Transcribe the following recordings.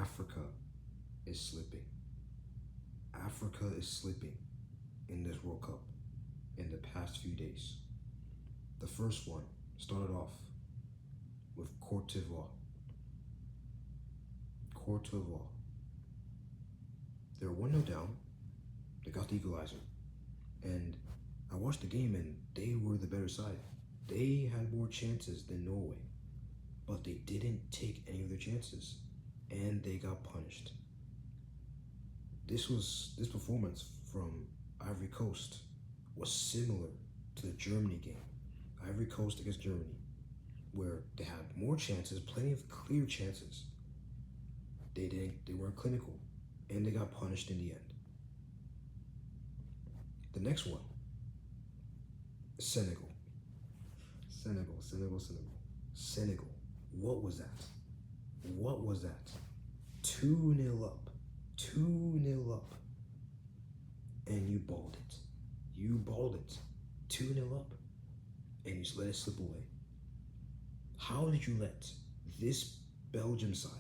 Africa is slipping. Africa is slipping in this World Cup in the past few days. The first one started off with Cote d'Ivoire. Cote d'Ivoire. They were 1-0 down. They got the equalizer. And I watched the game and they were the better side. They had more chances than Norway. But they didn't take any of their chances. And they got punished. This performance from Ivory Coast was similar to the Germany game. Ivory Coast against Germany, where they had more chances, plenty of clear chances. They weren't clinical, and they got punished in the end. The next one, Senegal. Senegal. What was that? 2-0 up. 2-0 up. And you balled it. 2-0 up. And you just let it slip away. How did you let this Belgium side,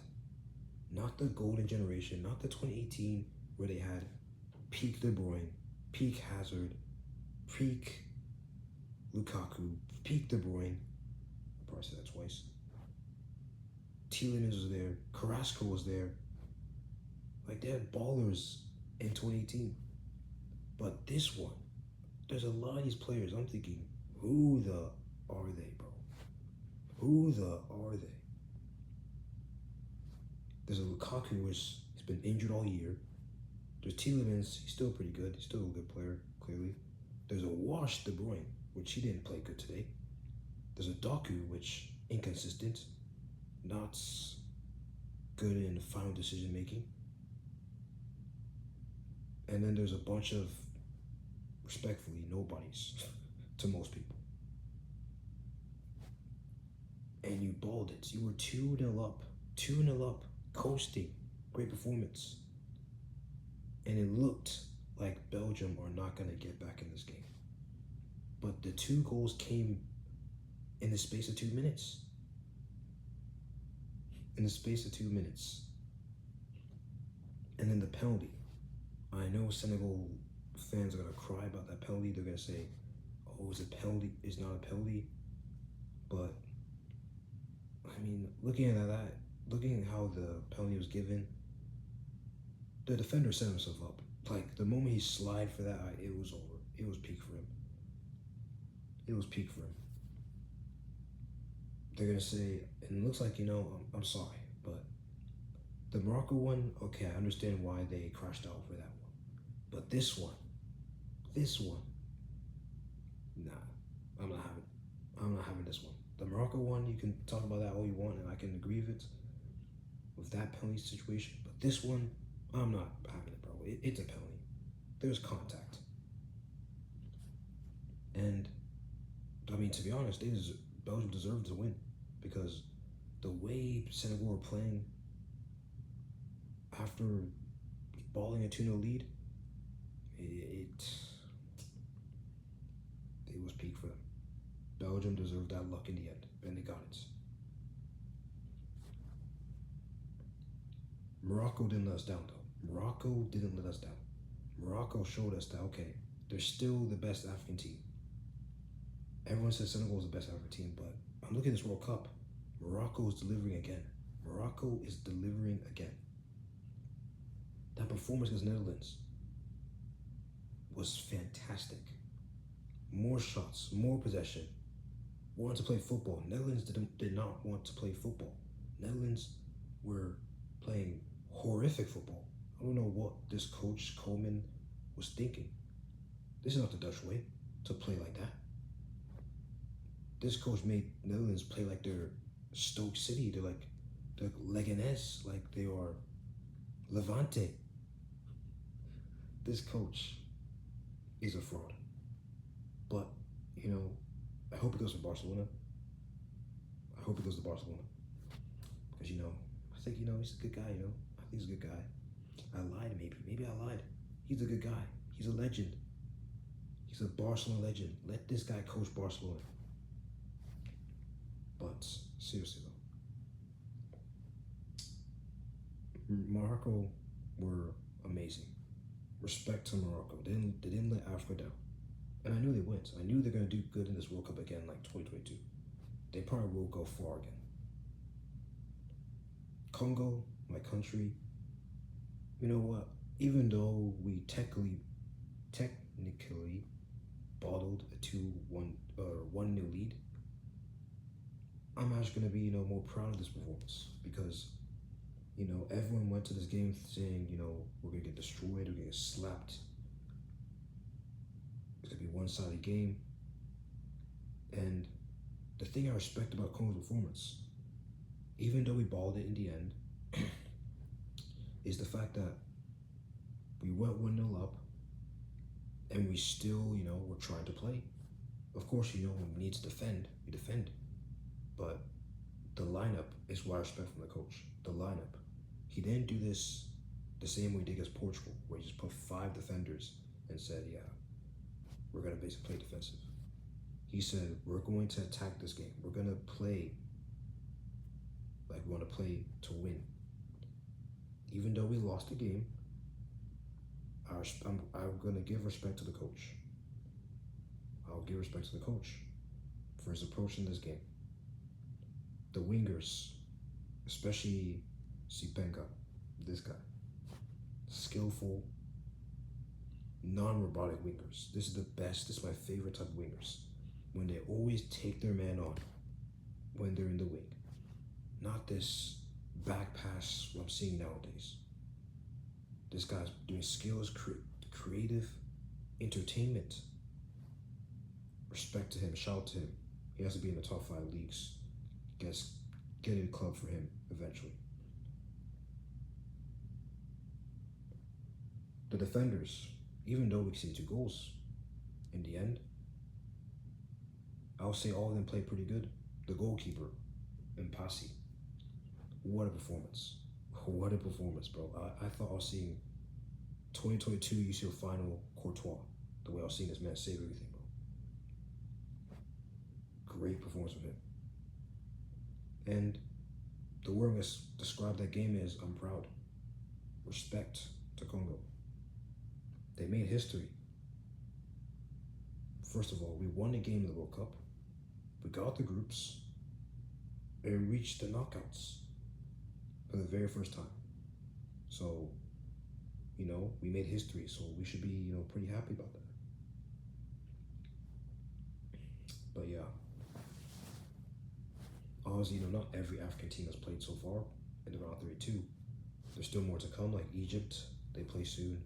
not the golden generation, not the 2018 where they had peak De Bruyne, peak Hazard, peak Lukaku, peak De Bruyne, I probably said that twice. Tielemans was there, Carrasco was there. Like, they had ballers in 2018. But this one, there's a lot of these players, I'm thinking, who the are they, bro? Who the are they? There's a Lukaku, which he's been injured all year. There's Tielemans, he's still pretty good. He's still a good player, clearly. There's a washed De Bruyne, which he didn't play good today. There's a Doku, which inconsistent, not good in final decision making. And then there's a bunch of, respectfully, nobodies to most people. And you balled it. You were 2-0 up. 2-0 up. Coasting. Great performance. And it looked like Belgium are not going to get back in this game. But the 2 goals came in the space of 2 minutes. And then the penalty. I know Senegal fans are going to cry about that penalty. They're going to say, oh, it's a penalty. It's not a penalty. But, I mean, looking at how the penalty was given, the defender set himself up. Like, the moment he slid for that, it was over. It was peak for him. They're going to say, and it looks like, I'm sorry, but the Morocco one, okay, I understand why they crashed out for that one. But this one, nah, I'm not having this one. The Morocco one, you can talk about that all you want, and I can agree with that penalty situation. But this one, I'm not having it, bro. It's a penalty. There's contact. And, I mean, to be honest, Belgium deserved to win because the way Senegal were playing after balling a 2-0 lead, it was peak for them. Belgium deserved that luck in the end, and they got it. Morocco didn't let us down, though. Morocco showed us that, okay, they're still the best African team. Everyone says Senegal is the best African team, but I'm looking at this World Cup. Morocco is delivering again. That performance against Netherlands was fantastic. More shots, more possession. Wanted to play football. Netherlands did not want to play football. Netherlands were playing horrific football. I don't know what this coach Coleman was thinking. This is not the Dutch way to play like that. This coach made Netherlands play like they're Stoke City. They're like Leganés, like they are Levante. This coach is a fraud. But, I hope he goes to Barcelona. Because, I think, he's a good guy, I think he's a good guy. I lied, maybe I lied. He's a good guy. He's a legend. He's a Barcelona legend. Let this guy coach Barcelona. But, seriously though, Morocco were amazing. Respect to Morocco. They didn't let Africa down. And I knew they went. I knew they're gonna do good in this World Cup again, like 2022. They probably will go far again. Congo, my country. You know what? Even though we technically bottled a 2-1 1-0 lead, I'm actually gonna be more proud of this performance because everyone went to this game saying we're gonna get destroyed, we're gonna get slapped. It's gonna be one-sided game, and the thing I respect about Congo's performance, even though we balled it in the end, is the fact that we went 1-0 up and we still, were trying to play. Of course, when we need to defend, we defend. But the lineup is what I respect from the coach. The lineup. He didn't do this the same way he did against Portugal, where he just put 5 defenders and said, yeah, we're going to basically play defensive. He said, we're going to attack this game. We're going to play like we want to play to win. Even though we lost the game, I'm going to give respect to the coach. I'll give respect to the coach for his approach in this game. The wingers, especially Sipenka, this guy, skillful, non-robotic wingers. This is the best. This is my favorite type of wingers. When they always take their man on when they're in the wing. Not this back pass what I'm seeing nowadays. This guy's doing skills, creative, entertainment. Respect to him, shout out to him. He has to be in the top 5 leagues. Get a club for him eventually. The defenders, even though we conceded 2 goals, in the end, I'll say all of them played pretty good. The goalkeeper, Mpasi, what a performance. What a performance, bro. I thought I was seeing 2022 UCL final Courtois, the way I was seeing this man save everything, bro. Great performance from him. And the word I'm going to describe that game is I'm proud. Respect to Congo. They made history. First of all, we won the game in the World Cup. We got the groups and reached the knockouts for the very first time. So, we made history, so we should be, pretty happy about that. But yeah, obviously, not every African team has played so far in the round 32. There's still more to come, like Egypt, they play soon.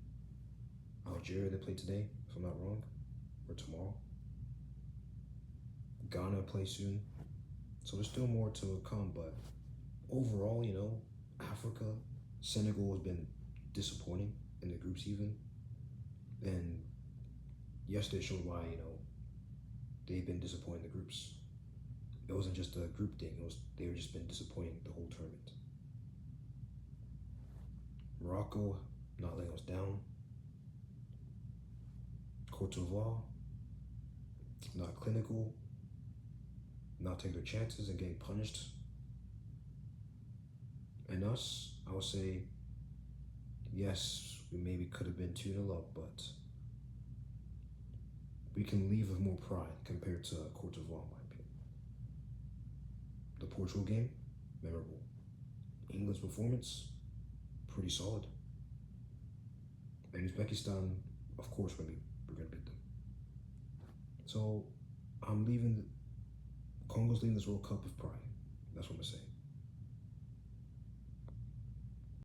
Algeria, they play today, if I'm not wrong, or tomorrow. Ghana play soon. So there's still more to come, but overall, Africa, Senegal has been disappointing in the groups even. And yesterday showed why, they've been disappointing in the groups. It wasn't just a group thing, they were just been disappointing the whole tournament. Morocco, not letting us down. Cote d'Ivoire, not clinical, not taking their chances and getting punished. And us, I would say, yes, we maybe could have been 2-0 up, but we can leave with more pride compared to Cote d'Ivoire, in my opinion. The Portugal game, memorable. England's performance, pretty solid. And Uzbekistan, of course, we're going to beat them. So, Congo's leaving this World Cup with pride. That's what I'm saying.